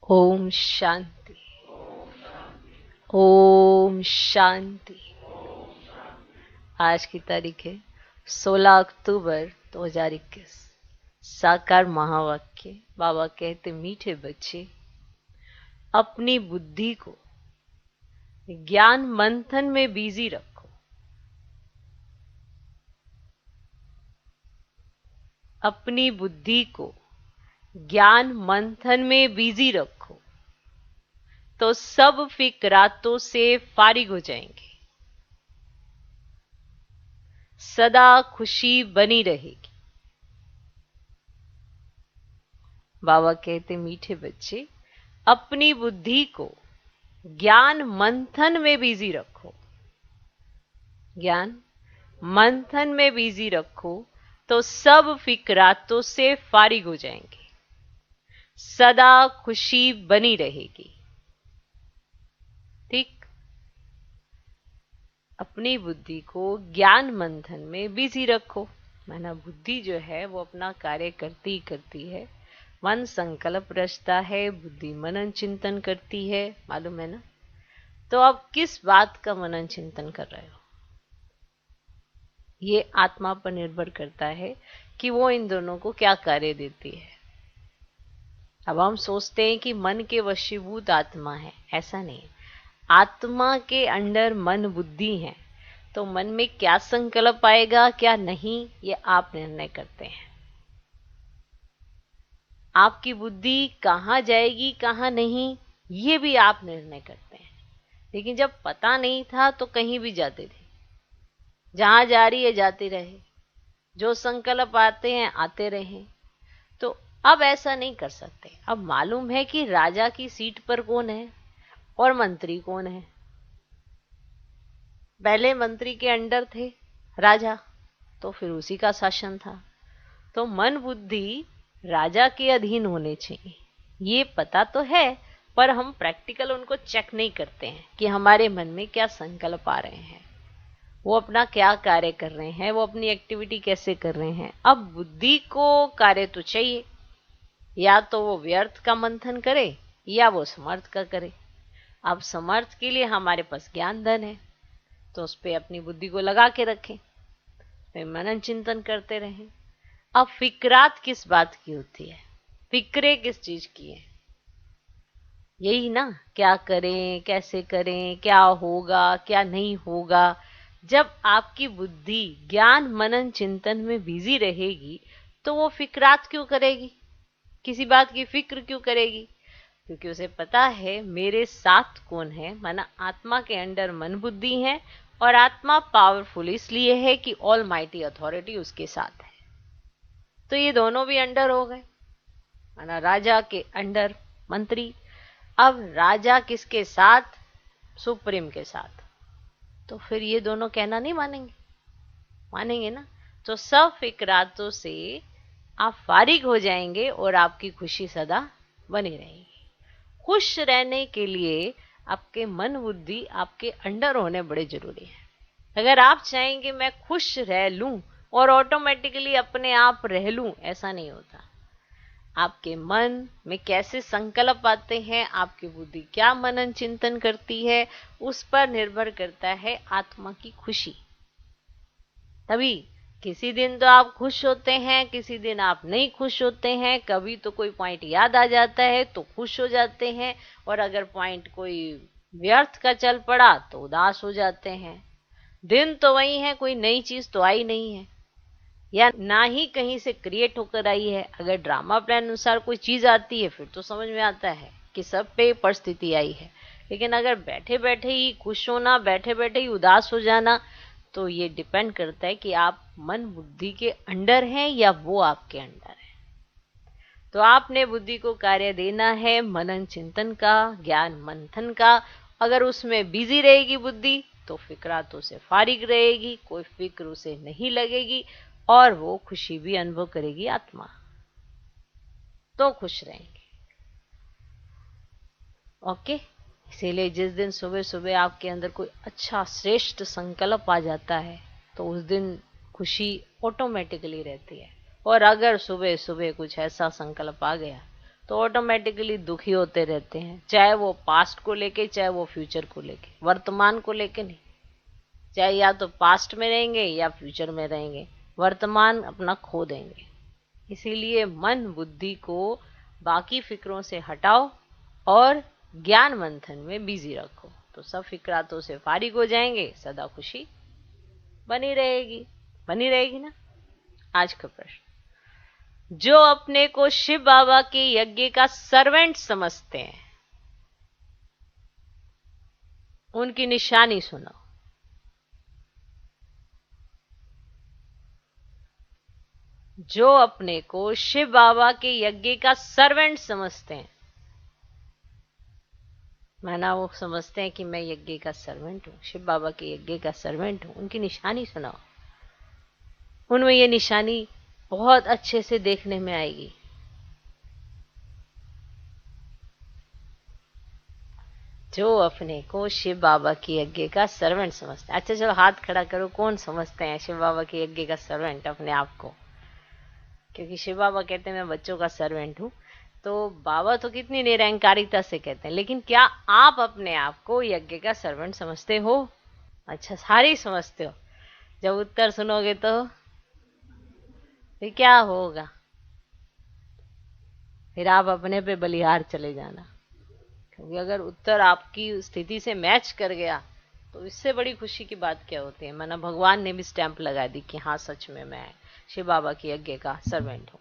ओम शांति। ओम शांति। आज की तारीख है 16 अक्टूबर 2021। साकार महावाक्य। बाबा कहते, मीठे बच्चे, अपनी बुद्धि को ज्ञान मंथन में बिजी रखो। अपनी बुद्धि को ज्ञान मंथन में बिजी रखो तो सब फिक्रातों से फारिग हो जाएंगे। सदा खुशी बनी रहेगी। बाबा कहते, मीठे बच्चे, अपनी बुद्धि को ज्ञान मंथन में बिजी रखो। ज्ञान मंथन में बिजी रखो तो सब फिक्रातों से फारिग हो जाएंगे। सदा खुशी बनी रहेगी। ठीक। अपनी बुद्धि को ज्ञान मंथन में बिजी रखो। माना बुद्धि जो है वो अपना कार्य करती करती है। मन संकल्प रचता है, बुद्धि मनन चिंतन करती है, मालूम है ना। तो अब किस बात का मनन चिंतन कर रहे हो, ये आत्मा पर निर्भर करता है कि वो इन दोनों को क्या कार्य देती है। अब हम सोचते हैं कि मन के वशीभूत आत्मा है, ऐसा नहीं। आत्मा के अंडर मन बुद्धि है, तो मन में क्या संकल्प आएगा क्या नहीं, ये आप निर्णय करते हैं। आपकी बुद्धि कहाँ जाएगी कहाँ नहीं, ये भी आप निर्णय करते हैं। लेकिन जब पता नहीं था तो कहीं भी जाते थे, जहां जा रही है जाते रहे, जो संकल्प आते हैं आते रहे। तो अब ऐसा नहीं कर सकते। अब मालूम है कि राजा की सीट पर कौन है और मंत्री कौन है। पहले मंत्री के अंडर थे राजा, तो फिर उसी का शासन था। तो मन बुद्धि राजा के अधीन होने चाहिए, ये पता तो है, पर हम प्रैक्टिकल उनको चेक नहीं करते हैं कि हमारे मन में क्या संकल्प आ रहे हैं, वो अपना क्या कार्य कर रहे हैं, वो अपनी एक्टिविटी कैसे कर रहे हैं। अब बुद्धि को कार्य तो चाहिए, या तो वो व्यर्थ का मंथन करे या वो समर्थ का करे। अब समर्थ के लिए हमारे पास ज्ञान धन है, तो उस पर अपनी बुद्धि को लगा के रखें, फिर मनन चिंतन करते रहें। अब फिक्रात किस बात की होती है, फिक्रे किस चीज की है, यही ना, क्या करें कैसे करें, क्या होगा क्या नहीं होगा। जब आपकी बुद्धि ज्ञान मनन चिंतन में बिजी रहेगी तो वो फिक्रात क्यों करेगी, किसी बात की फिक्र क्यों करेगी, क्योंकि उसे पता है मेरे साथ कौन है। माना आत्मा के अंडर मन बुद्धि है, और आत्मा पावरफुल इसलिए है कि ऑल माइटी अथॉरिटी उसके साथ है। तो ये दोनों भी अंडर हो गए। माना राजा के अंडर मंत्री। अब राजा किसके साथ, सुप्रीम के साथ। तो फिर ये दोनों कहना नहीं मानेंगे, मानेंगे ना। तो सब फिक्रातों से आप फारिग हो जाएंगे और आपकी खुशी सदा बनी रहेगी। खुश रहने के लिए आपके मन बुद्धि आपके अंडर होने बड़े जरूरी है। अगर आप चाहेंगे मैं खुश रह लूं और ऑटोमेटिकली अपने आप रह लूं, ऐसा नहीं होता। आपके मन में कैसे संकल्प आते हैं, आपकी बुद्धि क्या मनन चिंतन करती है, उस पर निर्भर करता है आत्मा की खुशी। तभी किसी दिन तो आप खुश होते हैं, किसी दिन आप नहीं खुश होते हैं। कभी तो कोई पॉइंट याद आ जाता है तो खुश हो जाते हैं, और अगर पॉइंट कोई व्यर्थ का चल पड़ा तो उदास हो जाते हैं। दिन तो वही है, कोई नई चीज तो आई नहीं है, या ना ही कहीं से क्रिएट होकर आई है। अगर ड्रामा प्लान अनुसार कोई चीज आती है फिर तो समझ में आता है कि सब पे परिस्थिति आई है। लेकिन अगर बैठे बैठे ही खुश होना, बैठे बैठे ही उदास हो जाना, तो ये डिपेंड करता है कि आप मन बुद्धि के अंडर हैं या वो आपके अंडर है। तो आपने बुद्धि को कार्य देना है मनन चिंतन का, ज्ञान मंथन का। अगर उसमें बिजी रहेगी बुद्धि तो फिक्रातों से फारिग रहेगी, कोई फिक्र उसे नहीं लगेगी, और वो खुशी भी अनुभव करेगी आत्मा, तो खुश रहेंगे। ओके। इसीलिए जिस दिन सुबह सुबह आपके अंदर कोई अच्छा श्रेष्ठ संकल्प आ जाता है तो उस दिन खुशी ऑटोमेटिकली रहती है। और अगर सुबह सुबह कुछ ऐसा संकल्प आ गया तो ऑटोमेटिकली दुखी होते रहते हैं, चाहे वो पास्ट को लेके, चाहे वो फ्यूचर को लेके, वर्तमान को लेके नहीं। चाहे या तो पास्ट में रहेंगे या फ्यूचर में रहेंगे, वर्तमान अपना खो देंगे। इसीलिए मन बुद्धि को बाकी फिक्रों से हटाओ और ज्ञान मंथन में बिजी रखो, तो सब फिक्रातों से फारिग हो जाएंगे, सदा खुशी बनी रहेगी। बनी रहेगी ना। आज का प्रश्न, जो अपने को शिव बाबा के यज्ञ का सर्वेंट समझते हैं, उनकी निशानी सुनाओ। जो अपने को शिव बाबा के यज्ञ का सर्वेंट समझते हैं, माना वो समझते हैं कि मैं यज्ञ का सर्वेंट हूं, शिव बाबा के यज्ञ का सर्वेंट हूं, उनकी निशानी सुनाओ। उनमें ये निशानी बहुत अच्छे से देखने में आएगी। जो अपने को शिव बाबा के यज्ञ का सर्वेंट समझते हैं। अच्छा चलो हाथ खड़ा करो, कौन समझते हैं शिव बाबा के यज्ञ का सर्वेंट अपने आप को? क्योंकि शिव बाबा कहते हैं मैं बच्चों का सर्वेंट हूं, तो बाबा तो कितनी निरंकारिता से कहते हैं, लेकिन क्या आप अपने आप को यज्ञ का सर्वेंट समझते हो? अच्छा सारे ही समझते हो। जब उत्तर सुनोगे तो फिर क्या होगा? फिर आप अपने पे बलिहार चले जाना, क्योंकि अगर उत्तर आपकी स्थिति से मैच कर गया तो इससे बड़ी खुशी की बात क्या होती है। माना भगवान ने भी स्टैंप लगा दी कि हाँ सच में मैं शिव बाबा की यज्ञ का सर्वेंट हूं।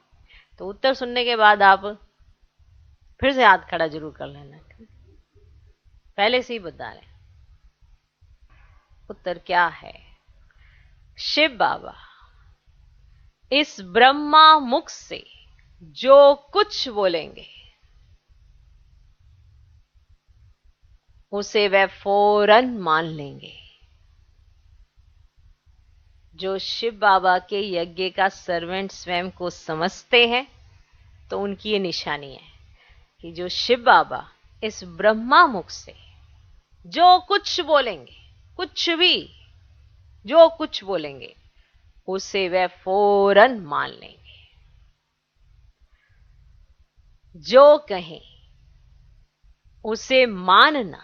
तो उत्तर सुनने के बाद आप फिर से हाथ खड़ा जरूर कर लेना, पहले से ही बता रहे उत्तर क्या है। शिव बाबा इस ब्रह्मा मुख से जो कुछ बोलेंगे उसे वे फौरन मान लेंगे। जो शिव बाबा के यज्ञ का सर्वेंट स्वयं को समझते हैं, तो उनकी ये निशानी है कि जो शिव बाबा इस ब्रह्मा मुख से जो कुछ बोलेंगे, कुछ भी जो कुछ बोलेंगे उसे वे फौरन मान लेंगे। जो कहें उसे मानना,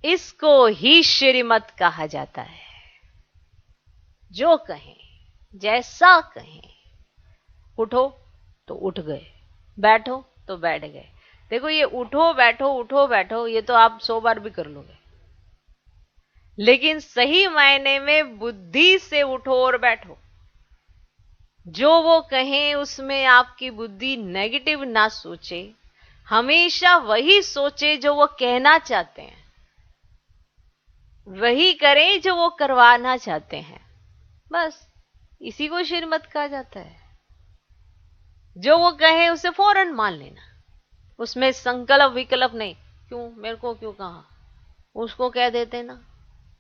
इसको ही श्रीमत कहा जाता है। जो कहें, जैसा कहें, उठो तो उठ गए, बैठो तो बैठ गए। देखो ये उठो बैठो ये तो आप 100 बार भी कर लोगे, लेकिन सही मायने में बुद्धि से उठो और बैठो। जो वो कहें उसमें आपकी बुद्धि नेगेटिव ना सोचे, हमेशा वही सोचे जो वो कहना चाहते हैं, वही करें जो वो करवाना चाहते हैं। बस इसी को श्रीमत कहा जाता है। जो वो कहे उसे फौरन मान लेना, उसमें संकल्प विकल्प नहीं। क्यों मेरे को क्यों कहा, उसको कह देते ना,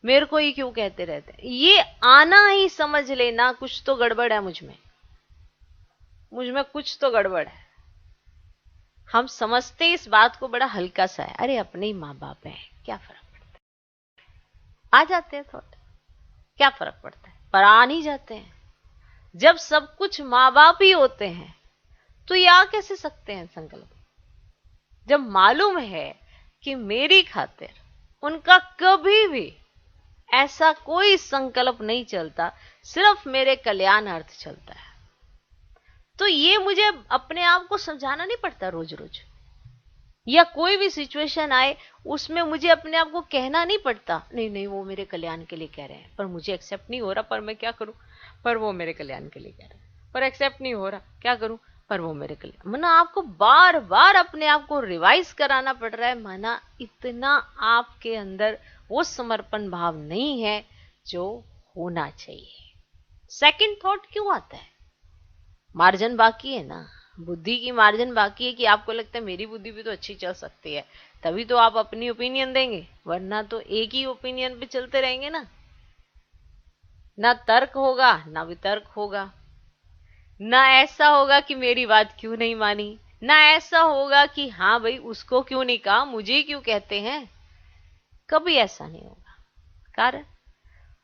मेरे को ही क्यों कहते रहते। ये आना ही समझ लेना कुछ तो गड़बड़ है मुझ में कुछ तो गड़बड़ है। हम समझते इस बात को बड़ा हल्का सा है, अरे अपने ही माँ बाप है, क्या फर्क पड़ता है। आ जाते हैं थोड़ा, क्या फर्क पड़ता है, पर आ नहीं जाते हैं। जब सब कुछ माँ बाप ही होते हैं तो ये आ कैसे सकते हैं संकल्प? जब मालूम है कि मेरी खातिर उनका कभी भी ऐसा कोई संकल्प नहीं चलता, सिर्फ मेरे कल्याणार्थ चलता है, तो ये मुझे अपने आप को समझाना नहीं पड़ता रोज रोज। या कोई भी सिचुएशन आए उसमें मुझे अपने आप को कहना नहीं पड़ता, नहीं नहीं वो मेरे कल्याण के लिए कह रहे हैं, पर मुझे एक्सेप्ट नहीं हो रहा, पर मैं क्या करूं, पर वो मेरे कल्याण के लिए कह रहे हैं, पर एक्सेप्ट नहीं हो रहा, क्या करूं, पर वो मेरे कल्याण। माना आपको बार बार अपने आप को रिवाइज कराना पड़ रहा है। माना इतना आपके अंदर वो समर्पण भाव नहीं है जो होना चाहिए। सेकंड थॉट क्यों आता है? मार्जिन बाकी है ना, बुद्धि की मार्जिन बाकी है कि आपको लगता है मेरी बुद्धि भी तो अच्छी चल सकती है, तभी तो आप अपनी ओपिनियन देंगे, वरना तो एक ही ओपिनियन पे चलते रहेंगे ना तर्क होगा ना वितर्क होगा, ना ऐसा होगा कि मेरी बात क्यों नहीं मानी, ना ऐसा होगा कि हाँ भाई उसको क्यों नहीं कहा, मुझे क्यों कहते हैं। कभी ऐसा नहीं होगा। कारण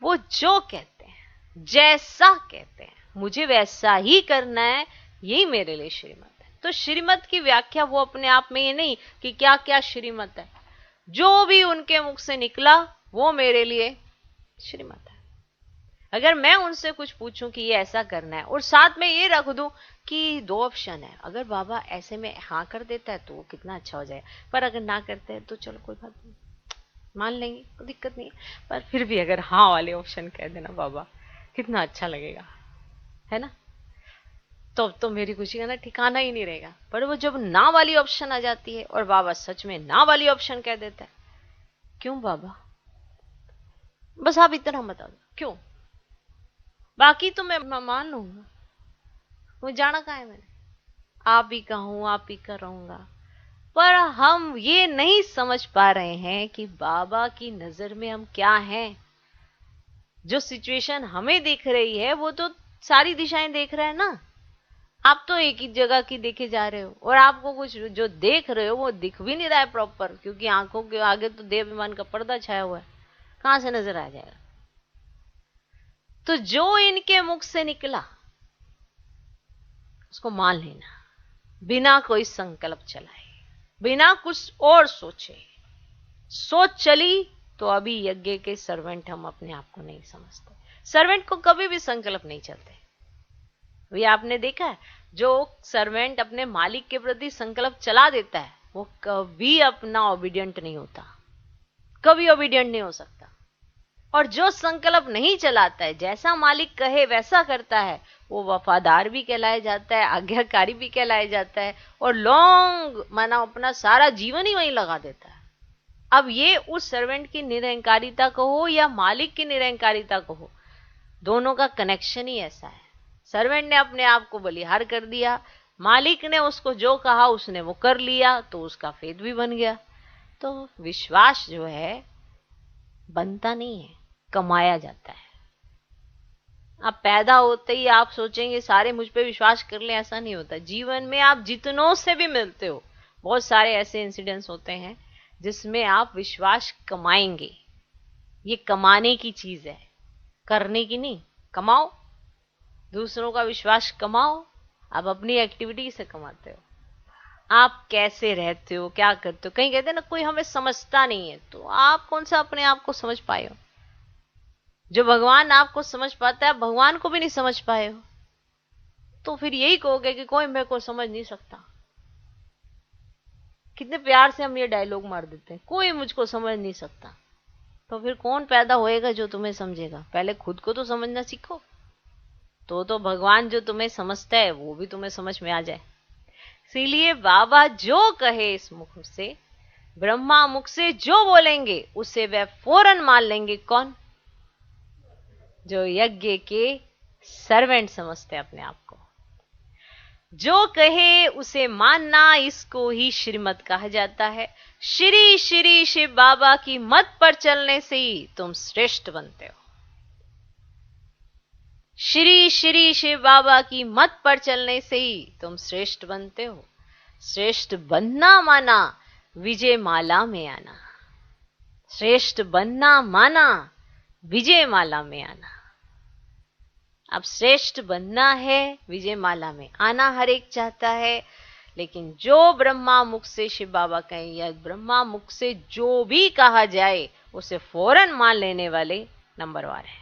वो जो कहते हैं, जैसा कहते हैं, मुझे वैसा ही करना है, यही मेरे लिए श्रीमत है। तो श्रीमत की व्याख्या वो अपने आप में ये नहीं कि क्या क्या श्रीमत है, जो भी उनके मुख से निकला वो मेरे लिए श्रीमत है। अगर मैं उनसे कुछ पूछूं कि ये ऐसा करना है और साथ में ये रख दूं कि 2 ऑप्शन है, अगर बाबा ऐसे में हाँ कर देता है तो वो कितना अच्छा हो जाए, पर अगर ना करते हैं तो चलो कोई बात नहीं, मान लेंगे, कोई दिक्कत नहीं है, पर फिर भी अगर हाँ वाले ऑप्शन कह देना बाबा, कितना अच्छा लगेगा, है ना। तो मेरी खुशी का ना ठिकाना ही नहीं रहेगा। पर वो जब ना वाली ऑप्शन आ जाती है और बाबा सच में ना वाली ऑप्शन कह देता है, क्यों बाबा, बस आप इतना बता दो क्यों, बाकी तो मैं मान लूंगा, वो जाना कहाँ है मैंने, आप ही का हूं, आप ही का रहूंगा। पर हम ये नहीं समझ पा रहे हैं कि बाबा की नजर में हम क्या हैं। जो सिचुएशन हमें दिख रही है वो तो सारी दिशाएं देख रहा है ना, आप तो एक ही जगह की देखे जा रहे हो, और आपको कुछ जो देख रहे हो वो दिख भी नहीं रहा है प्रॉपर, क्योंकि आंखों के आगे तो देह अभिमान का पर्दा छाया हुआ है, कहां से नजर आ जाएगा। तो जो इनके मुख से निकला उसको मान लेना, बिना कोई संकल्प चलाए, बिना कुछ और सोचे। सोच चली तो अभी यज्ञ के सर्वेंट हम अपने आप को नहीं समझते। सर्वेंट को कभी भी संकल्प नहीं चलते। ये आपने देखा है, जो सर्वेंट अपने मालिक के प्रति संकल्प चला देता है वो कभी अपना ओबीडियंट नहीं होता, कभी ओबीडियंट नहीं हो सकता। और जो संकल्प नहीं चलाता है, जैसा मालिक कहे वैसा करता है, वो वफादार भी कहलाया जाता है, आज्ञाकारी भी कहलाया जाता है, और लॉन्ग माना अपना सारा जीवन ही वहीं लगा देता है। अब ये उस सर्वेंट की निरंकारिता को हो या मालिक की निरंकारिता को हो, दोनों का कनेक्शन ही ऐसा है। सर्वेंट ने अपने आप को बलिहार कर दिया, मालिक ने उसको जो कहा उसने वो कर लिया, तो उसका फेद भी बन गया। तो विश्वास जो है बनता नहीं है, कमाया जाता है। आप पैदा होते ही आप सोचेंगे सारे मुझ पे विश्वास कर लें, ऐसा नहीं होता। जीवन में आप जितनों से भी मिलते हो, बहुत सारे ऐसे इंसिडेंट्स होते हैं जिसमें आप विश्वास कमाएंगे। ये कमाने की चीज है, करने की नहीं। कमाओ, दूसरों का विश्वास कमाओ। आप अपनी एक्टिविटी से कमाते हो, आप कैसे रहते हो, क्या करते हो। कहीं कहते हैं ना कोई हमें समझता नहीं है, तो आप कौन सा अपने आप को समझ पाए हो। जो भगवान आपको समझ पाता है, भगवान को भी नहीं समझ पाए हो, तो फिर यही कहोगे कि कोई मेरे को समझ नहीं सकता। कितने प्यार से हम ये डायलॉग मार देते हैं, कोई मुझको समझ नहीं सकता। तो फिर कौन पैदा होएगा जो तुम्हें समझेगा। पहले खुद को तो समझना सीखो, तो भगवान जो तुम्हें समझता है वो भी तुम्हें समझ में आ जाए। इसीलिए बाबा जो कहे इस मुख से, ब्रह्मा मुख से जो बोलेंगे उसे वह फौरन मान लेंगे। कौन? जो यज्ञ के सर्वेंट समझते हैं अपने आप को। जो कहे उसे मानना, इसको ही श्रीमत कहा जाता है। श्री श्री शिव बाबा की मत पर चलने से ही तुम श्रेष्ठ बनते हो। श्री श्री शिव बाबा की मत पर चलने से ही तुम श्रेष्ठ बनते हो। श्रेष्ठ बनना माना विजय माला में आना। श्रेष्ठ बनना माना विजय माला में आना। अब श्रेष्ठ बनना है, विजय माला में आना हर एक चाहता है, लेकिन जो ब्रह्मा मुख से शिव बाबा कहें या ब्रह्मा मुख से जो भी कहा जाए उसे फौरन मान लेने वाले नंबरवार है।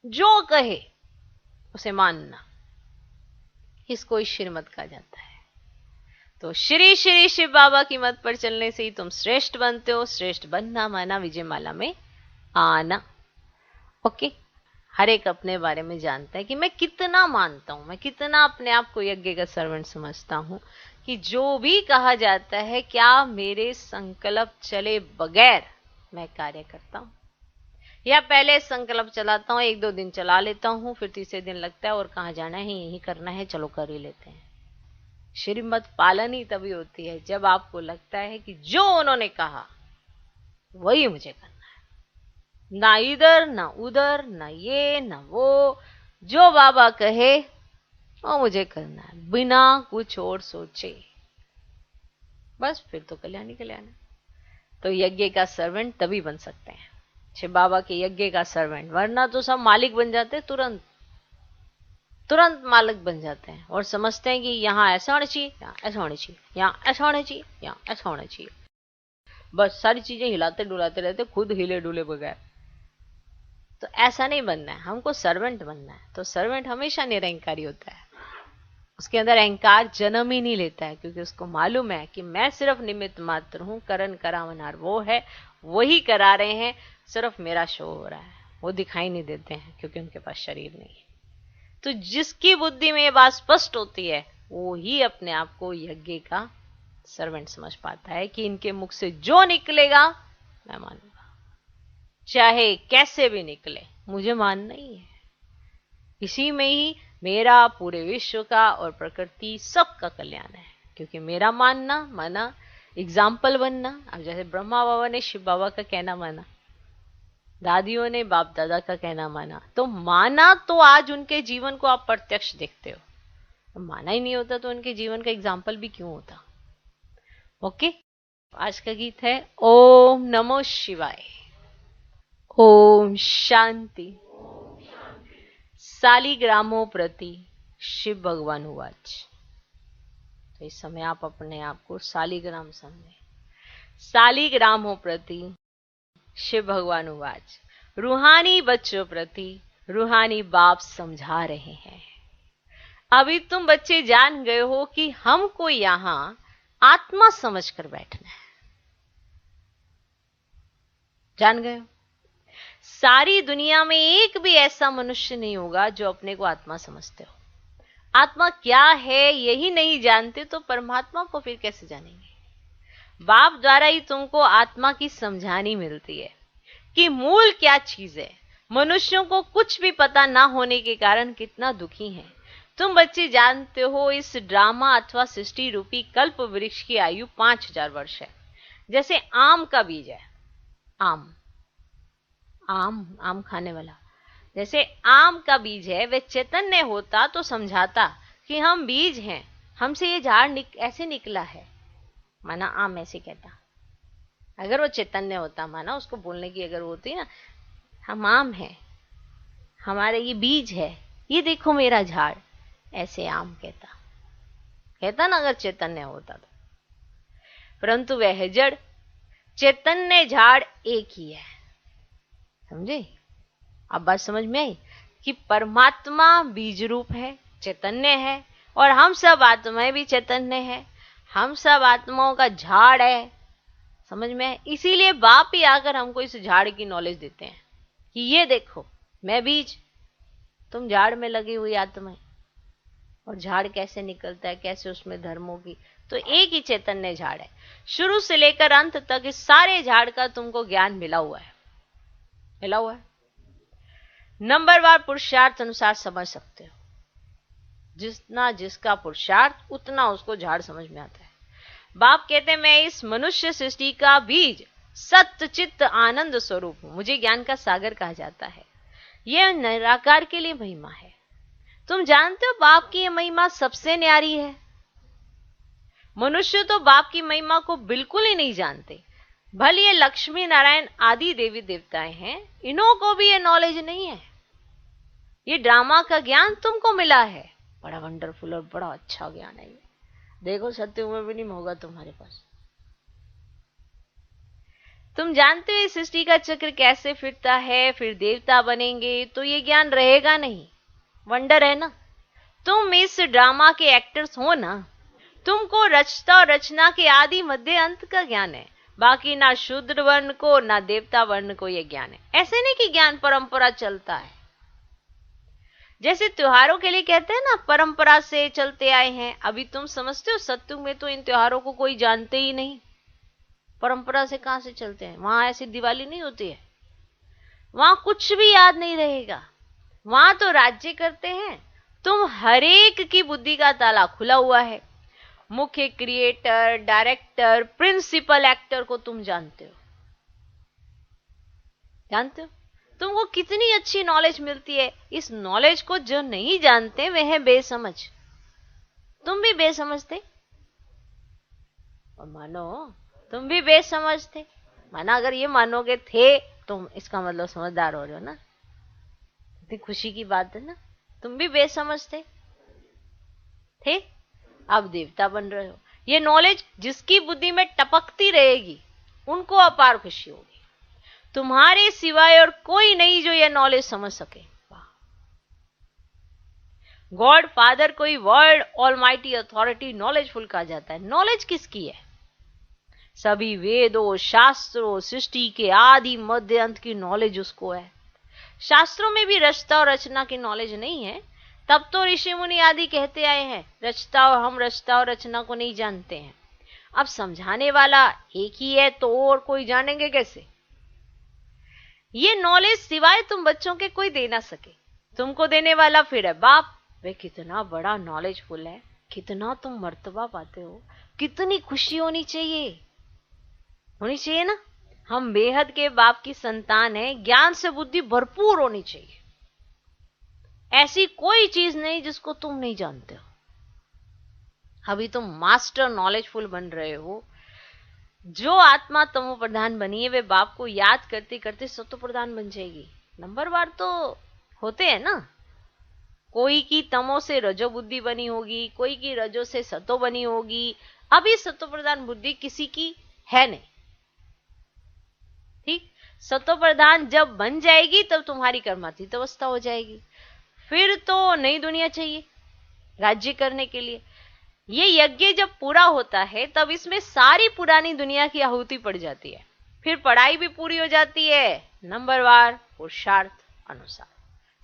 जो कहे उसे मानना, इसको ही श्रीमत कहा जाता है। तो श्री श्री शिव बाबा की मत पर चलने से ही तुम श्रेष्ठ बनते हो। श्रेष्ठ बनना माना विजय माला में आना। ओके, हर एक अपने बारे में जानता है कि मैं कितना मानता हूं, मैं कितना अपने आप को यज्ञ का सर्वेंट समझता हूं, कि जो भी कहा जाता है क्या मेरे संकल्प चले बगैर मैं कार्य करता हूं, या पहले संकल्प चलाता हूं, 1-2 दिन चला लेता हूं, फिर तीसरे दिन लगता है और कहाँ जाना है, यही करना है, चलो कर ही लेते हैं। श्रीमत पालन ही तभी होती है जब आपको लगता है कि जो उन्होंने कहा वही मुझे करना है, ना इधर ना उधर, ना ये ना वो, जो बाबा कहे वो मुझे करना है, बिना कुछ और सोचे। बस फिर तो कल्याण ही कल्याण है। तो यज्ञ का सर्वेंट तभी बन सकते हैं शिव बाबा के यज्ञ का सर्वेंट, वरना तो सब मालिक बन जाते तुरंत। तुरंत मालिक बन जाते हैं और समझते हैं कि यहाँ ऐसा होना चाहिए, यहाँ ऐसा होना चाहिए, यहाँ ऐसा होना चाहिए, यहाँ ऐसा होना चाहिए। बस सारी चीजें हिलाते डुलाते रहते, खुद हिले डुले बगैर। तो ऐसा नहीं बनना है, हमको सर्वेंट बनना है। तो सर्वेंट हमेशा निरंकारी होता है, उसके अंदर अहंकार जन्म ही नहीं लेता है, क्योंकि उसको मालूम है कि मैं सिर्फ निमित्त मात्र हूं, करण करावनार वो है, वही करा रहे हैं, सिर्फ मेरा शो हो रहा है, वो दिखाई नहीं देते हैं क्योंकि उनके पास शरीर नहीं है। तो जिसकी बुद्धि में ये बात स्पष्ट होती है वो ही अपने आप को यज्ञ का सर्वेंट समझ पाता है कि इनके मुख से जो निकलेगा मैं मानूंगा, चाहे कैसे भी निकले, मुझे मानना ही है। इसी में ही मेरा, पूरे विश्व का और प्रकृति सबका कल्याण है। क्योंकि मेरा माना एग्जाम्पल बनना। अब जैसे ब्रह्मा बाबा ने शिव बाबा का कहना माना, दादियों ने बाप दादा का कहना माना, तो माना तो आज उनके जीवन को आप प्रत्यक्ष देखते हो। माना ही नहीं होता तो उनके जीवन का एग्जाम्पल भी क्यों होता। ओके, आज का गीत है ओम नमो शिवाय। ओम शांति। सालिग्रामों प्रति शिव भगवान उवाच। तो इस समय आप अपने आप को सालिग्राम समझे। सालिग्रामों प्रति शिव भगवान उवाच। रूहानी बच्चों प्रति रूहानी बाप समझा रहे हैं। अभी तुम बच्चे जान गए हो कि हमको यहां आत्मा समझकर बैठना है। जान गए हो? सारी दुनिया में एक भी ऐसा मनुष्य नहीं होगा जो अपने को आत्मा समझते हो। आत्मा क्या है यही नहीं जानते तो परमात्मा को फिर कैसे जानेंगे। बाप द्वारा ही तुमको आत्मा की समझानी मिलती है कि मूल क्या चीज है। मनुष्यों को कुछ भी पता ना होने के कारण कितना दुखी है। तुम बच्चे जानते हो इस ड्रामा अथवा सृष्टि रूपी कल्प वृक्ष की आयु 5000 वर्ष है। जैसे आम का बीज है, आम खाने वाला, जैसे आम का बीज है, वे चैतन्य होता तो समझाता कि हम बीज हैं, हमसे ये झाड़ ऐसे निकला है, माना आम ऐसे कहता। अगर वो चैतन्य होता, माना उसको बोलने की अगर वो होती ना, हम आम हैं, हमारे ये बीज है, ये देखो मेरा झाड़, ऐसे आम कहता ना अगर चैतन्य होता तो। परंतु वह जड़ चैतन्य झाड़ एक ही है। समझे? अब बात समझ में आई कि परमात्मा बीज रूप है, चैतन्य है, और हम सब आत्माएं भी चैतन्य है, हम सब आत्माओं का झाड़ है। समझ में है? इसीलिए बाप ही आकर हमको इस झाड़ की नॉलेज देते हैं कि ये देखो मैं बीज, तुम झाड़ में लगी हुई आत्माएं, और झाड़ कैसे निकलता है, कैसे उसमें धर्मों की, तो एक ही चैतन्य झाड़ है। शुरू से लेकर अंत तक इस सारे झाड़ का तुमको ज्ञान मिला हुआ है। नंबरवार पुरुषार्थ अनुसार समझ सकते हो। जितना जिसका पुरुषार्थ उतना उसको झाड़ समझ में आता है। बाप कहते हैं मैं इस मनुष्य सृष्टि का बीज सत्य चित्त आनंद स्वरूप हूं। मुझे ज्ञान का सागर कहा जाता है। यह निराकार के लिए महिमा है। तुम जानते हो बाप की यह महिमा सबसे न्यारी है। मनुष्य तो बाप की महिमा को बिल्कुल ही नहीं जानते। भले ये लक्ष्मी नारायण आदि देवी देवताएं हैं, इन्हों को भी ये नॉलेज नहीं है। ये ड्रामा का ज्ञान तुमको मिला है, बड़ा वंडरफुल और बड़ा अच्छा ज्ञान है। देखो सत्युग में भी नहीं होगा तुम्हारे पास। तुम जानते हो इस सृष्टि का चक्र कैसे फिरता है, फिर देवता बनेंगे, तो ये ज्ञान रहेगा नहीं। वंडर है ना। तुम इस ड्रामा के एक्टर्स हो ना, तुमको रचता और रचना के आदि मध्य अंत का ज्ञान है। बाकी ना शूद्र वर्ण को ना देवता वर्ण को यह ज्ञान है। ऐसे नहीं कि ज्ञान परंपरा चलता है। जैसे त्योहारों के लिए कहते हैं ना, परंपरा से चलते आए हैं। अभी तुम समझते हो सत्युग में तो इन त्योहारों को कोई जानते ही नहीं। परंपरा से कहां से चलते हैं? वहां ऐसी दिवाली नहीं होती है, वहां कुछ भी याद नहीं रहेगा। वहां तो राज्य करते हैं। तुम हरेक की बुद्धि का ताला खुला हुआ है। मुख्य क्रिएटर, डायरेक्टर, प्रिंसिपल एक्टर को तुम जानते हो। तुमको कितनी अच्छी नॉलेज मिलती है। इस नॉलेज को जो नहीं जानते वे हैं बेसमझ। तुम भी बेसमझ थे, और मानो तुम भी बेसमझ थे। माना अगर ये मानोगे थे, तुम इसका मतलब समझदार हो रहे हो ना। इतनी खुशी की बात है ना। तुम भी बेसमझ थे, अब देवता बन रहे हो। ये नॉलेज जिसकी बुद्धि में टपकती रहेगी उनको अपार खुशी होगी। तुम्हारे सिवाय और कोई नहीं जो ये नॉलेज समझ सके। गॉड फादर कोई वर्ल्ड ऑलमाइटी अथॉरिटी नॉलेजफुल कहा जाता है। नॉलेज किसकी है? सभी वेदों, शास्त्रों, सृष्टि के आदि मध्य अंत की नॉलेज उसको है। शास्त्रों में भी रचता और रचना की नॉलेज नहीं है, तब तो ऋषि मुनि आदि कहते आए हैं रचता और हम रचता और रचना को नहीं जानते हैं। अब समझाने वाला एक ही है तो और कोई जानेंगे कैसे? ये नॉलेज सिवाय तुम बच्चों के कोई दे ना सके। तुमको देने वाला फिर है बाप। वे कितना बड़ा नॉलेजफुल है, कितना तुम मर्तबा पाते हो, कितनी खुशी होनी चाहिए ना। हम बेहद के बाप की संतान है, ज्ञान से बुद्धि भरपूर होनी चाहिए। ऐसी कोई चीज नहीं जिसको तुम नहीं जानते हो। अभी तुम मास्टर नॉलेजफुल बन रहे हो। जो आत्मा तमो प्रधान बनी है वे बाप को याद करते करते सतो प्रधान बन जाएगी। नंबर बार तो होते हैं ना, कोई की तमो से रजो बुद्धि बनी होगी, कोई की रजो से सतो बनी होगी। अभी सतो प्रधान बुद्धि किसी की है नहीं। ठीक, सतो प्रधान जब बन जाएगी तब तुम्हारी कर्मातीत अवस्था हो जाएगी। फिर तो नई दुनिया चाहिए राज्य करने के लिए। ये यज्ञ जब पूरा होता है तब इसमें सारी पुरानी दुनिया की आहुति पड़ जाती है। फिर पढ़ाई भी पूरी हो जाती है नंबरवार पुरुषार्थ अनुसार।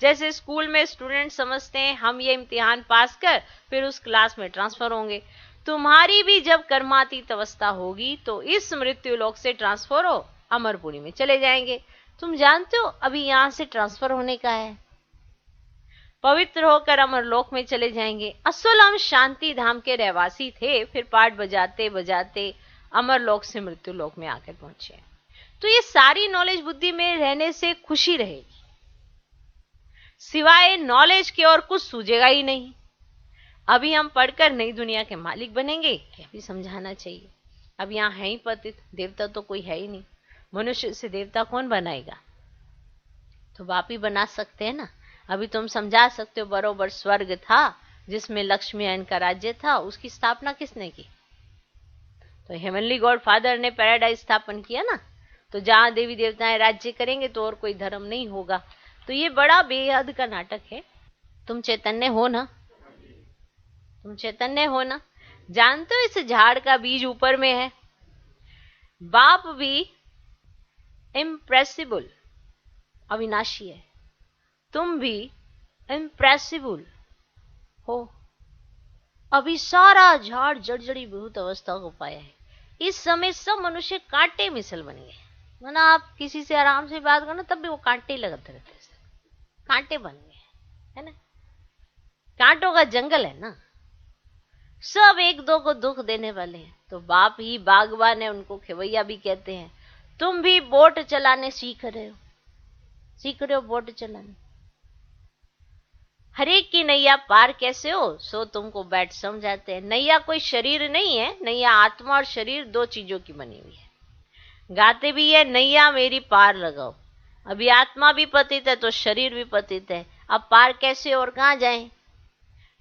जैसे स्कूल में स्टूडेंट समझते हैं हम ये इम्तिहान पास कर फिर उस क्लास में ट्रांसफर होंगे, तुम्हारी भी जब कर्मातीत अवस्था होगी तो इस मृत्यु लोक से ट्रांसफर हो अमरपुरी में चले जाएंगे। तुम जानते हो अभी यहां से ट्रांसफर होने का है, पवित्र होकर अमरलोक में चले जाएंगे। असल हम शांति धाम के रहवासी थे, फिर पाठ बजाते बजाते अमरलोक से मृत्यु लोक में आकर पहुंचे। तो ये सारी नॉलेज बुद्धि में रहने से खुशी रहेगी, सिवाय नॉलेज के और कुछ सूझेगा ही नहीं। अभी हम पढ़कर नई दुनिया के मालिक बनेंगे, यह भी समझाना चाहिए। अब यहाँ है ही पतित, देवता तो कोई है ही नहीं। मनुष्य से देवता कौन बनाएगा? तो बाप ही बना सकते हैं ना। अभी तुम समझा सकते हो बरोबर स्वर्ग था जिसमें लक्ष्मी अयन का राज्य था, उसकी स्थापना किसने की? तो हेवनली गॉड फादर ने पैराडाइज स्थापन किया ना। तो जहां देवी देवताएं राज्य करेंगे तो और कोई धर्म नहीं होगा। तो ये बड़ा बेहद का नाटक है। तुम चैतन्य हो ना? तुम चैतन्य हो ना? जानते हो इस झाड़ का बीज ऊपर में है। बाप भी इम्प्रेसिबल अविनाशी है, तुम भी इम्प्रेसिबल हो। अभी सारा झाड़ जर्जरी भूत अवस्था को पाया है। इस समय सब मनुष्य कांटे मिसल बन गए। माना आप किसी से आराम से बात करो तब भी वो कांटे लगाते रहते हैं, कांटे बन गए, है ना। कांटों का जंगल है ना, सब एक दो को दुख देने वाले हैं। तो बाप ही बागवान है, उनको खेवैया भी कहते हैं। तुम भी बोट चलाने सीख रहे हो बोट चलाने। हरेक की नैया पार कैसे हो सो तुमको बैठ समझाते हैं। नैया कोई शरीर नहीं है, नैया आत्मा और शरीर दो चीजों की बनी हुई है। गाते भी है नैया मेरी पार लगाओ। अभी आत्मा भी पतित है तो शरीर भी पतित है, अब पार कैसे और कहां जाएं?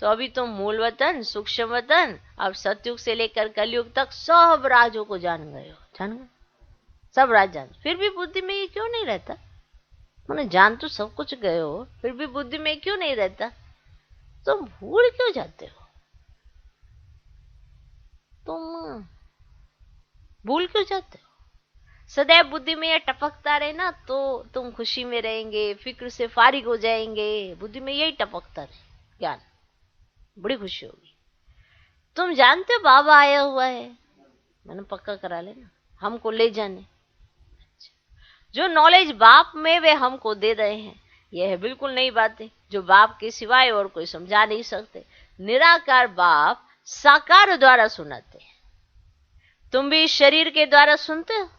तो अभी तुम मूल वतन, सूक्ष्म वतन, अब सतयुग से लेकर कलयुग तक सब राजों को जान गए हो। जान गए सब राज जान, फिर भी बुद्धि में ये क्यों नहीं रहता? मैंने जान तो सब कुछ गए हो, फिर भी बुद्धि में क्यों नहीं रहता? तुम भूल क्यों जाते हो? तुम भूल क्यों जाते हो? सदैव बुद्धि में यह टपकता रहे ना तो तुम खुशी में रहेंगे, फिक्र से फारिग हो जाएंगे। बुद्धि में यही टपकता रहे ज्ञान, बड़ी खुशी होगी। तुम जानते हो बाबा आया हुआ है, मैंने पक्का करा लेना हमको ले जाने। जो नॉलेज बाप में वे हमको दे रहे हैं, यह है बिल्कुल नई बातें जो बाप के सिवाय और कोई समझा नहीं सकते। निराकार बाप साकार द्वारा सुनाते हैं, तुम भी शरीर के द्वारा सुनते हो।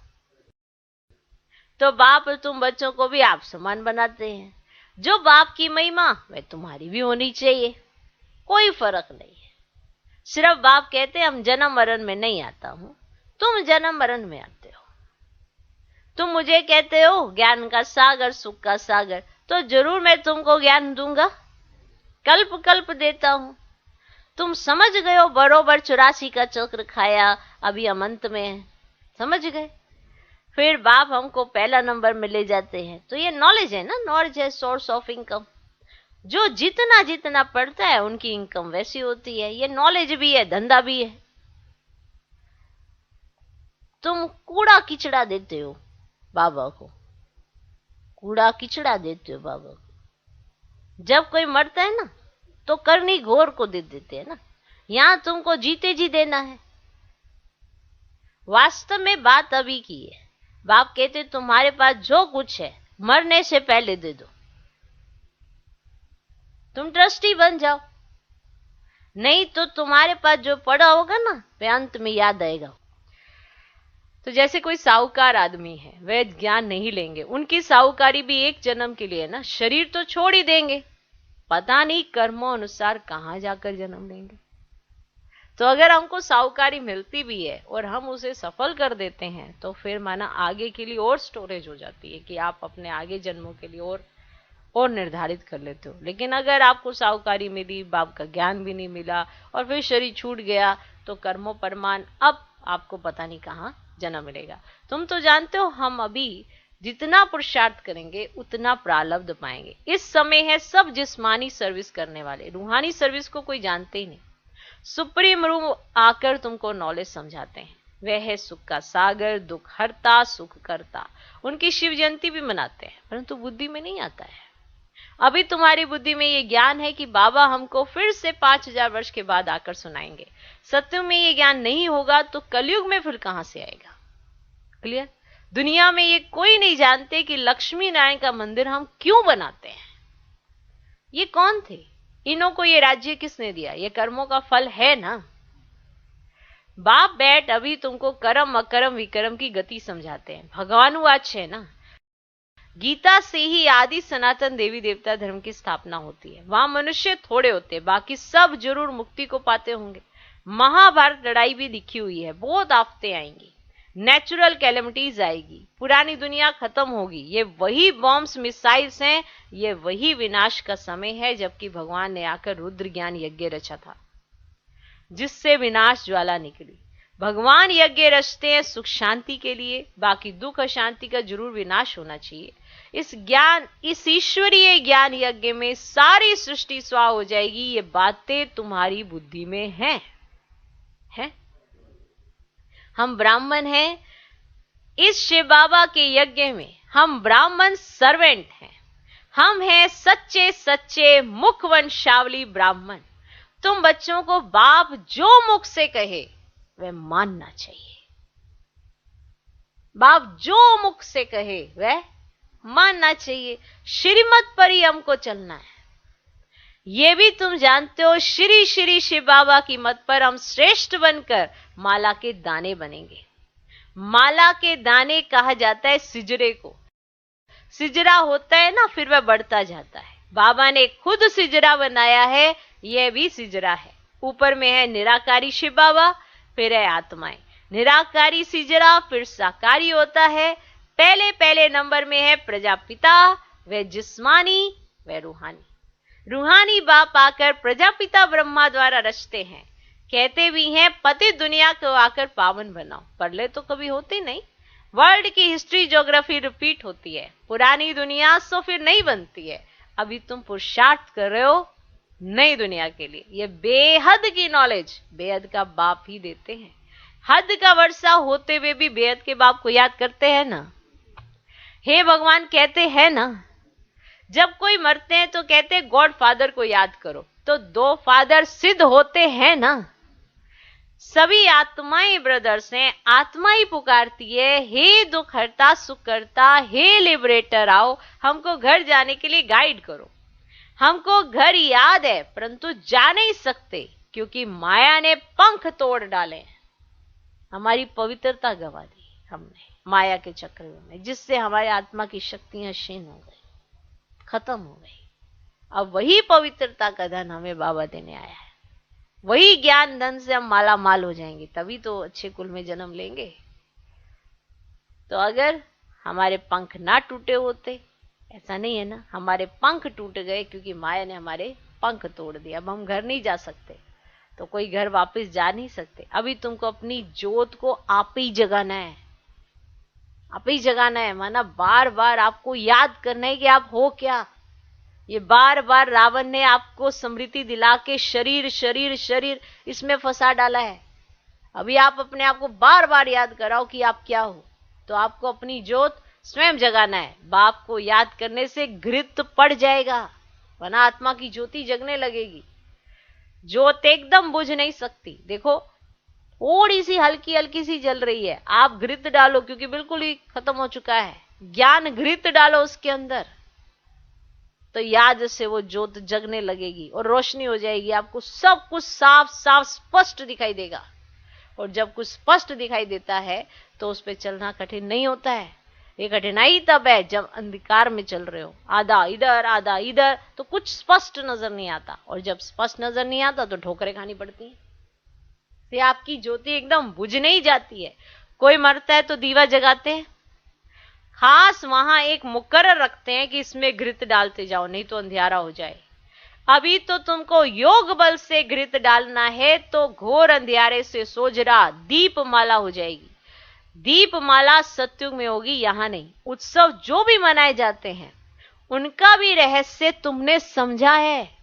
तो बाप तुम बच्चों को भी आप समान बनाते हैं। जो बाप की महिमा वह तुम्हारी भी होनी चाहिए, कोई फर्क नहीं है। सिर्फ बाप कहते हैं हम जन्म मरण में नहीं आता हूं, तुम जन्म मरण में आते हो। तुम मुझे कहते हो ज्ञान का सागर, सुख का सागर, तो जरूर मैं तुमको ज्ञान दूंगा। कल्प कल्प देता हूं। तुम समझ गए हो बरोबर 84 का चक्र खाया, अभी अमंत में है, समझ गए। फिर बाप हमको पहला नंबर में ले जाते हैं। तो ये नॉलेज है ना, नॉलेज है सोर्स ऑफ इनकम। जो जितना जितना पढ़ता है उनकी इनकम वैसी होती है। ये नॉलेज भी है, धंधा भी है। तुम कूड़ा किचड़ा देते हो बाबा को, कूड़ा किचड़ा देते हो बाबा को। जब कोई मरता है ना तो करनी घोर को दे देते हैं ना। यहां तुमको जीते जी देना है। वास्तव में बात अभी की है। बाप कहते तुम्हारे पास जो कुछ है मरने से पहले दे दो, तुम ट्रस्टी बन जाओ। नहीं तो तुम्हारे पास जो पड़ा होगा ना वे अंत में याद आएगा। तो जैसे कोई साहूकार आदमी है, वे ज्ञान नहीं लेंगे, उनकी साहूकारी भी एक जन्म के लिए ना, शरीर तो छोड़ ही देंगे, पता नहीं कर्मों अनुसार कहां जाकर जन्म लेंगे। तो अगर हमको साहूकारी मिलती भी है और हम उसे सफल कर देते हैं तो फिर माना आगे के लिए और स्टोरेज हो जाती है कि आप अपने आगे जन्मों के लिए और निर्धारित कर लेते हो। लेकिन अगर आपको साहूकारी मिली, बाप का ज्ञान भी नहीं मिला और फिर शरीर छूट गया तो कर्मों परमान अब आपको पता नहीं कहां जन्म मिलेगा। तुम तो जानते हो हम अभी जितना पुरुषार्थ करेंगे उतना प्रारब्ध पाएंगे। इस समय है सब जिस्मानी सर्विस करने वाले, रूहानी सर्विस को कोई जानते ही नहीं। सुप्रीम रूम आकर तुमको नॉलेज समझाते हैं। वह है सुख का सागर, दुख हरता, सुख करता। उनकी शिव जयंती भी मनाते हैं, परंतु बुद्धि में नहीं आता है। अभी तुम्हारी बुद्धि में ये ज्ञान है कि बाबा हमको फिर से 5000 वर्ष के बाद आकर सुनाएंगे। सत्य में ये ज्ञान नहीं होगा तो कलयुग में फिर कहां से आएगा। क्लियर। दुनिया में ये कोई नहीं जानते कि लक्ष्मी नारायण का मंदिर हम क्यों बनाते हैं। ये कौन थे, इन्हों को ये राज्य किसने दिया, ये कर्मों का फल है ना। बाप बैठ अभी तुमको कर्म अकर्म विकर्म की गति समझाते हैं। भगवानुवाच है ना, गीता से ही आदि सनातन देवी देवता धर्म की स्थापना होती है। वहां मनुष्य थोड़े होते हैं, बाकी सब जरूर मुक्ति को पाते होंगे। महाभारत लड़ाई भी लिखी हुई है, बहुत आफतें आएंगी, नेचुरल कैलेमिटीज आएगी, पुरानी दुनिया खत्म होगी। ये वही बॉम्ब्स मिसाइल्स हैं, ये वही विनाश का समय है। जबकि भगवान ने आकर रुद्र ज्ञान यज्ञ रचा था जिससे विनाश ज्वाला निकली। भगवान यज्ञ रचते हैं सुख शांति के लिए, बाकी दुख अशांति का जरूर विनाश होना चाहिए। इस ईश्वरीय ज्ञान यज्ञ में सारी सृष्टि स्वा हो जाएगी। ये बातें तुम्हारी बुद्धि में हैं। हम ब्राह्मण हैं, इस शिव बाबा के यज्ञ में हम ब्राह्मण सर्वेंट हैं। हम हैं सच्चे सच्चे मुख वंशावली ब्राह्मण। तुम बच्चों को बाप जो मुख से कहे वह मानना चाहिए। बाप जो मुख से कहे वह मानना चाहिए। श्रीमत पर ही हमको चलना है। ये भी तुम जानते हो, श्री श्री शिव बाबा की मत पर हम श्रेष्ठ बनकर माला के दाने बनेंगे। माला के दाने कहा जाता है सिजरे को। सिजरा होता है ना, फिर वह बढ़ता जाता है। बाबा ने खुद सिजरा बनाया है, यह भी सिजरा है। ऊपर में है निराकारी शिव बाबा, फिर है आत्माएं। निराकारी सिजरा फिर साकारी होता है। पहले पहले नंबर में है प्रजापिता, वह जिस्मानी वह रूहानी। रूहानी बाप आकर प्रजापिता ब्रह्मा द्वारा रचते हैं। कहते भी हैं पति दुनिया को आकर पावन बनाओ। परले तो कभी होते नहीं। वर्ल्ड की हिस्ट्री ज्योग्राफी रिपीट होती है। पुरानी दुनिया सो फिर नहीं बनती है। अभी तुम पुरुषार्थ कर रहे हो नई दुनिया के लिए। ये बेहद की नॉलेज बेहद का बाप ही देते हैं। हद का वर्षा होते हुए भी बेहद के बाप को याद करते हैं ना। हे भगवान कहते हैं ना, जब कोई मरते हैं तो कहते हैं गॉड फादर को याद करो। तो 2 फादर सिद्ध होते हैं ना। सभी आत्माएं ब्रदर्स हैं। आत्मा ही पुकारती है, हे दुख हरता सुख करता, हे लिबरेटर आओ हमको घर जाने के लिए गाइड करो। हमको घर याद है परंतु जा नहीं सकते क्योंकि माया ने पंख तोड़ डाले। हमारी पवित्रता गवा दी हमने माया के चक्र में, जिससे हमारे आत्मा की शक्तियां क्षीण हो गई, खत्म हो गई। अब वही पवित्रता का धन हमें बाबा देने आया है। वही ज्ञान धन से हम माला माल हो जाएंगे, तभी तो अच्छे कुल में जन्म लेंगे। तो अगर हमारे पंख ना टूटे होते, ऐसा नहीं है ना, हमारे पंख टूट गए क्योंकि माया ने हमारे पंख तोड़ दिए, अब हम घर नहीं जा सकते, तो कोई घर वापस जा नहीं सकते। अभी तुमको अपनी जोत को आप ही जगाना है, आप ही जगाना है। माना बार बार आपको याद करना है कि आप हो क्या। ये बार बार रावण ने आपको स्मृति दिला के शरीर शरीर शरीर इसमें फंसा डाला है। अभी आप अपने आप को बार बार याद कराओ कि आप क्या हो, तो आपको अपनी जोत स्वयं जगाना है। बाप को याद करने से घृत पड़ जाएगा, वरना आत्मा की ज्योति जगने लगेगी। जोत एकदम बुझ नहीं सकती। देखो थोड़ी सी हल्की हल्की सी जल रही है, आप घृत डालो क्योंकि बिल्कुल ही खत्म हो चुका है, ज्ञान घृत डालो उसके अंदर, तो याद से वो ज्योत जगने लगेगी और रोशनी हो जाएगी। आपको सब कुछ साफ साफ स्पष्ट दिखाई देगा। और जब कुछ स्पष्ट दिखाई देता है तो उस पर चलना कठिन नहीं होता है। ये कठिनाई तब है जब अंधकार में चल रहे हो, आधा इधर आधा इधर, तो कुछ स्पष्ट नजर नहीं आता। और जब स्पष्ट नजर नहीं आता तो ठोकरें खानी पड़ती हैं। तो आपकी ज्योति एकदम बुझ नहीं जाती है। कोई मरता है तो दीवा जगाते हैं, खास वहां एक मुकर्रर रखते हैं कि इसमें घृत डालते जाओ नहीं तो अंधियारा हो जाए। अभी तो तुमको योग बल से घृत डालना है तो घोर अंधियारे से सोजरा दीप माला हो जाएगी। दीप माला सत्युग में होगी, यहां नहीं। उत्सव जो भी मनाए जाते हैं उनका भी रहस्य तुमने समझा है।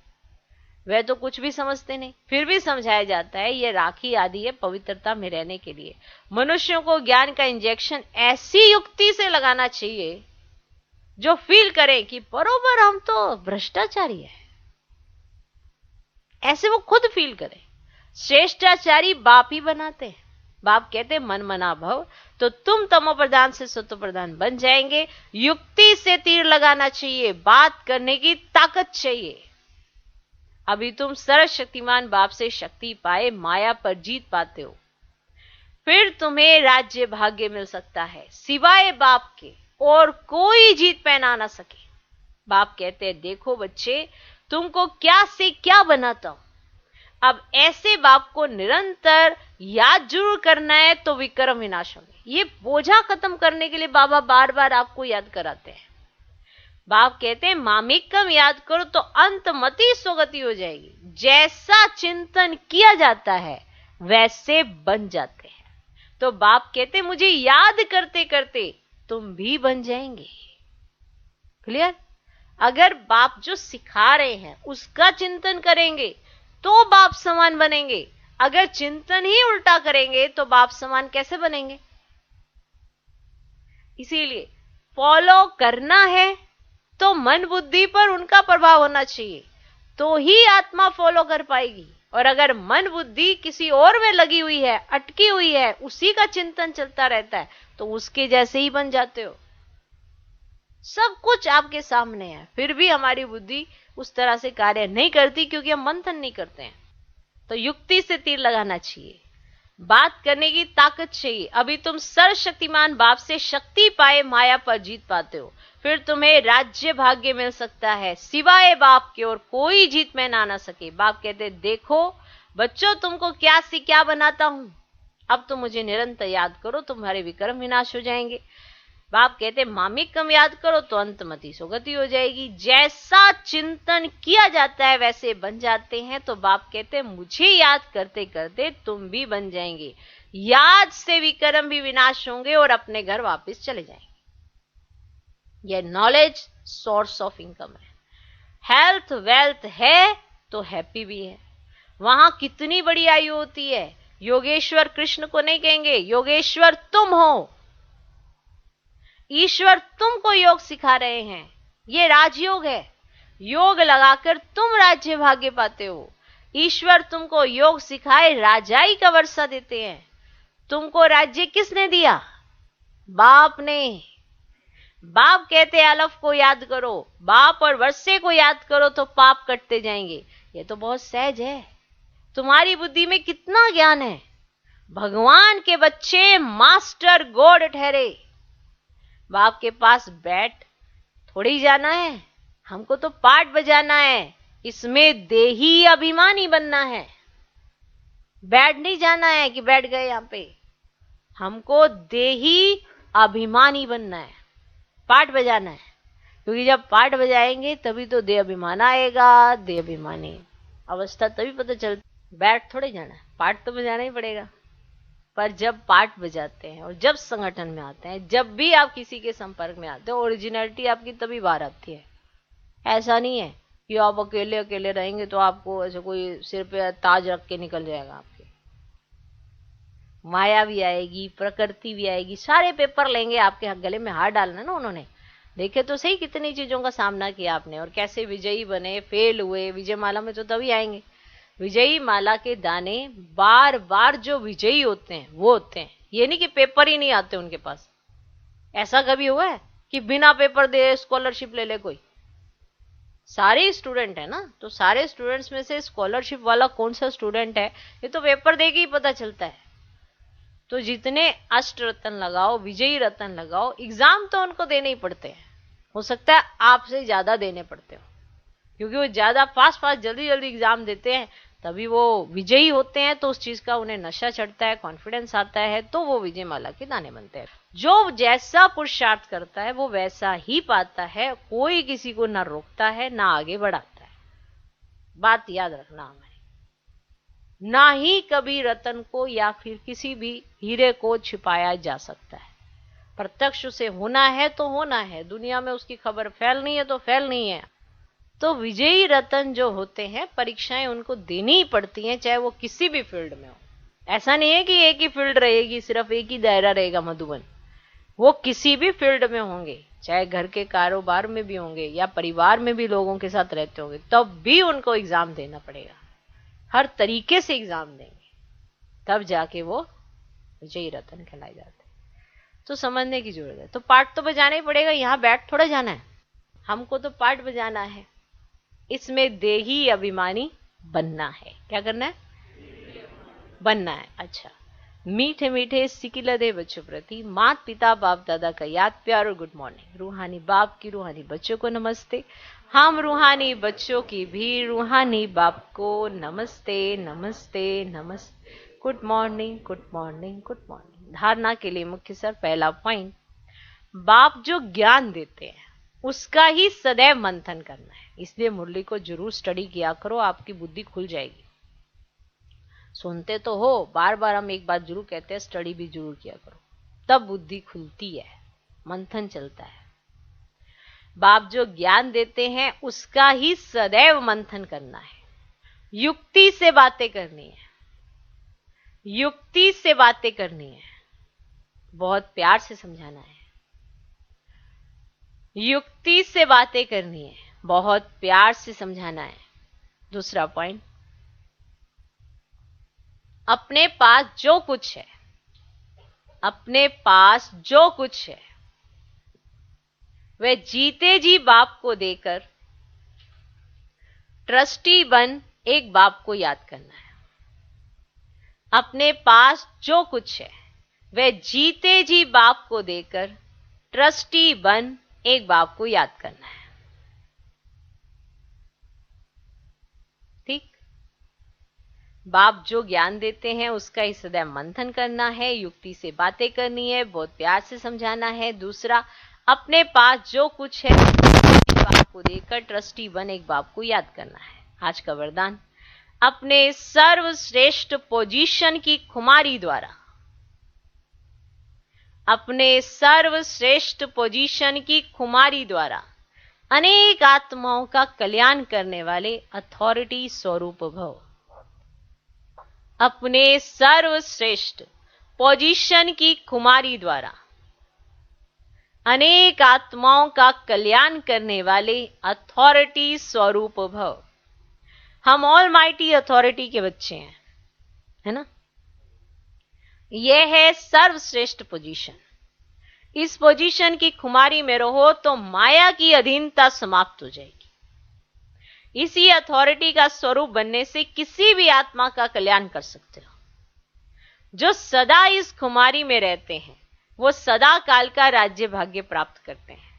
वह तो कुछ भी समझते नहीं, फिर भी समझाया जाता है ये राखी आदि है पवित्रता में रहने के लिए। मनुष्यों को ज्ञान का इंजेक्शन ऐसी युक्ति से लगाना चाहिए जो फील करे कि बरोबर हम तो भ्रष्टाचारी है, ऐसे वो खुद फील करे। श्रेष्ठाचारी बाप ही बनाते हैं। बाप कहते मन मना भव, तो तुम तमो प्रधान से सत्व प्रधान बन जाएंगे। युक्ति से तीर लगाना चाहिए, बात करने की ताकत चाहिए। अभी तुम सर्वशक्तिमान बाप से शक्ति पाए माया पर जीत पाते हो, फिर तुम्हें राज्य भाग्य मिल सकता है। सिवाय बाप के और कोई जीत पहना ना सके। बाप कहते हैं देखो बच्चे, तुमको क्या से क्या बनाता हूं। अब ऐसे बाप को निरंतर याद जरूर करना है तो विक्रम विनाश होंगे। ये बोझा खत्म करने के लिए बाबा बार बार आपको याद कराते हैं। बाप कहते हैं मामिकम याद करो तो अंतमति स्वगति हो जाएगी। जैसा चिंतन किया जाता है वैसे बन जाते हैं। तो बाप कहते मुझे याद करते करते तुम भी बन जाएंगे। क्लियर? अगर बाप जो सिखा रहे हैं उसका चिंतन करेंगे तो बाप समान बनेंगे। अगर चिंतन ही उल्टा करेंगे तो बाप समान कैसे बनेंगे? इसीलिए फॉलो करना है तो मन बुद्धि पर उनका प्रभाव होना चाहिए, तो ही आत्मा फॉलो कर पाएगी। और अगर मन बुद्धि किसी और में लगी हुई है, अटकी हुई है, उसी का चिंतन चलता रहता है, तो उसके जैसे ही बन जाते हो। सब कुछ आपके सामने है, फिर भी हमारी बुद्धि उस तरह से कार्य नहीं करती क्योंकि हम मंथन नहीं करते हैं। तो युक्ति से तीर लगाना चाहिए, बात करने की ताकत चाहिए। अभी तुम सर्वशक्तिमान बाप से शक्ति पाए माया पर जीत पाते हो, फिर तुम्हें राज्य भाग्य मिल सकता है। सिवाय बाप के और कोई जीत में ना सके। बाप कहते देखो बच्चों, तुमको क्या से क्या बनाता हूं। अब तो मुझे निरंतर याद करो, तुम्हारे विक्रम विनाश हो जाएंगे। बाप कहते मामिकम याद करो तो अंतमति सुगति हो जाएगी। जैसा चिंतन किया जाता है वैसे बन जाते हैं। तो बाप कहते मुझे याद करते करते तुम भी बन जाएंगे। याद से विक्रम भी विनाश होंगे और अपने घर वापस चले जाएंगे। यह नॉलेज सोर्स ऑफ इनकम है। हेल्थ वेल्थ है तो हैप्पी भी है। वहां कितनी बड़ी आयु होती है। योगेश्वर कृष्ण को नहीं कहेंगे, योगेश्वर तुम हो। ईश्वर तुमको योग सिखा रहे हैं। ये राजयोग है। योग लगाकर तुम राज्य भाग्य पाते हो। ईश्वर तुमको योग सिखाए राजाई का वर्षा देते हैं। तुमको राज्य किसने दिया? बाप ने। बाप कहते अलफ को याद करो, बाप और वर्षे को याद करो तो पाप कटते जाएंगे। ये तो बहुत सहज है। तुम्हारी बुद्धि में कितना ज्ञान है। भगवान के बच्चे मास्टर गॉड ठहरे। बाप के पास बैठ थोड़ी जाना है, हमको तो पाठ बजाना है। इसमें देही अभिमानी बनना है। बैठ नहीं जाना है कि बैठ गए यहां पे। हमको देही अभिमानी बनना है, पाठ बजाना है। क्योंकि जब पाठ बजाएंगे तभी तो देह अभिमान आएगा, देह अभिमानी अवस्था तभी पता चलता। बैठ थोड़े जाना है, पाठ तो बजाना ही पड़ेगा। पर जब पाठ बजाते हैं और जब संगठन में आते हैं, जब भी आप किसी के संपर्क में आते हो, ओरिजिनलिटी आपकी तभी बाहर आती है। ऐसा नहीं है कि आप अकेले अकेले रहेंगे तो आपको ऐसे कोई सिर पे ताज रख के निकल जाएगा आपके। माया भी आएगी, प्रकृति भी आएगी, सारे पेपर लेंगे आपके गले में हाथ डालना ना उन्होंने। देखे तो सही कितनी चीजों का सामना किया आपने और कैसे विजयी बने, फेल हुए। विजय माला में तो तभी आएंगे। विजयी माला के दाने बार बार जो विजयी होते हैं वो होते हैं। ये नहीं कि पेपर ही नहीं आते उनके पास। ऐसा कभी हुआ है कि बिना पेपर दे स्कॉलरशिप ले ले कोई? सारे स्टूडेंट है ना, तो सारे स्टूडेंट्स में से स्कॉलरशिप वाला कौन सा स्टूडेंट है ये तो पेपर दे के ही पता चलता है। तो जितने अष्ट रत्न लगाओ, विजयी रत्न लगाओ, एग्जाम तो उनको देने ही पड़ते हैं। हो सकता है आपसे ज्यादा देने पड़ते हो, क्योंकि वो ज्यादा फास्ट फास्ट जल्दी जल्दी एग्जाम देते हैं, तभी वो विजयी होते हैं। तो उस चीज का उन्हें नशा चढ़ता है, कॉन्फिडेंस आता है, तो वो विजय माला के दाने बनते हैं। जो जैसा पुरुषार्थ करता है वो वैसा ही पाता है। कोई किसी को ना रोकता है ना आगे बढ़ाता है। बात याद रखना हमारी। ना ही कभी रतन को या फिर किसी भी हीरे को छिपाया जा सकता है। प्रत्यक्ष उसे होना है तो होना है, दुनिया में उसकी खबर फैलनी है तो फैलनी है। तो विजयी रतन जो होते हैं, परीक्षाएं उनको देनी ही पड़ती हैं, चाहे वो किसी भी फील्ड में हो। ऐसा नहीं है कि एक ही फील्ड रहेगी, सिर्फ एक ही दायरा रहेगा मधुबन। वो किसी भी फील्ड में होंगे, चाहे घर के कारोबार में भी होंगे या परिवार में भी लोगों के साथ रहते होंगे, तब भी उनको एग्जाम देना पड़ेगा। हर तरीके से एग्जाम देंगे, तब जाके वो विजयी रतन कहलाए जाते। तो समझने की जरूरत है। तो पाठ तो बजाना ही पड़ेगा, यहाँ बैठ थोड़ा जाना है, हमको तो पाठ बजाना है। इसमें देही अभिमानी बनना है। क्या करना है? बनना है। अच्छा, मीठे मीठे सिकिलदे बच्चों प्रति मात पिता बाप दादा का याद प्यार और गुड मॉर्निंग। रूहानी बाप की रूहानी बच्चों को नमस्ते। हम रूहानी बच्चों की भी रूहानी बाप को नमस्ते नमस्ते नमस्ते। Good morning good morning good morning. धारणा के लिए मुख्य सर पहला पॉइंट, बाप जो ज्ञान देते हैं उसका ही सदैव मंथन करना है। इसलिए मुरली को जरूर स्टडी किया करो, आपकी बुद्धि खुल जाएगी। सुनते तो हो, बार बार हम एक बात जरूर कहते हैं, स्टडी भी जरूर किया करो, तब बुद्धि खुलती है, मंथन चलता है। बाप जो ज्ञान देते हैं उसका ही सदैव मंथन करना है। युक्ति से बातें करनी है, युक्ति से बातें करनी है, बहुत प्यार से समझाना है। युक्ति से बातें करनी है, बहुत प्यार से समझाना है। दूसरा पॉइंट, अपने पास जो कुछ है, अपने पास जो कुछ है वह जीते जी बाप को देकर ट्रस्टी बन एक बाप को याद करना है। अपने पास जो कुछ है वह जीते जी बाप को देकर ट्रस्टी बन एक बाप को याद करना है। ठीक, बाप जो ज्ञान देते हैं उसका ही सदैव मंथन करना है, युक्ति से बातें करनी है, बहुत प्यार से समझाना है। दूसरा, अपने पास जो कुछ है बाप को देकर ट्रस्टी बन एक बाप को याद करना है। आज का वरदान, अपने सर्वश्रेष्ठ पोजीशन की खुमारी द्वारा, अपने सर्वश्रेष्ठ पोजीशन की खुमारी द्वारा अनेक आत्माओं का कल्याण करने वाले अथॉरिटी स्वरूप भव। अपने सर्वश्रेष्ठ पोजीशन की खुमारी द्वारा अनेक आत्माओं का कल्याण करने वाले अथॉरिटी स्वरूप भव। हम ऑल माइटी अथॉरिटी के बच्चे हैं, है ना। यह है सर्वश्रेष्ठ पोजीशन। इस पोजीशन की खुमारी में रहो तो माया की अधीनता समाप्त हो जाएगी। इसी अथॉरिटी का स्वरूप बनने से किसी भी आत्मा का कल्याण कर सकते हो। जो सदा इस खुमारी में रहते हैं वो सदा काल का राज्य भाग्य प्राप्त करते हैं।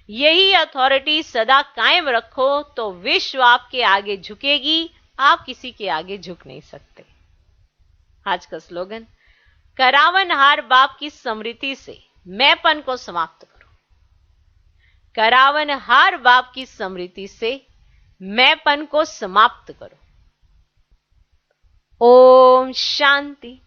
यही अथॉरिटी सदा कायम रखो तो विश्व आपके आगे झुकेगी, आप किसी के आगे झुक नहीं सकते। आज का स्लोगन, करावनहार बाप की स्मृति से मैंपन को समाप्त करो। करावनहार बाप की स्मृति से मैंपन को समाप्त करो। ओम शांति।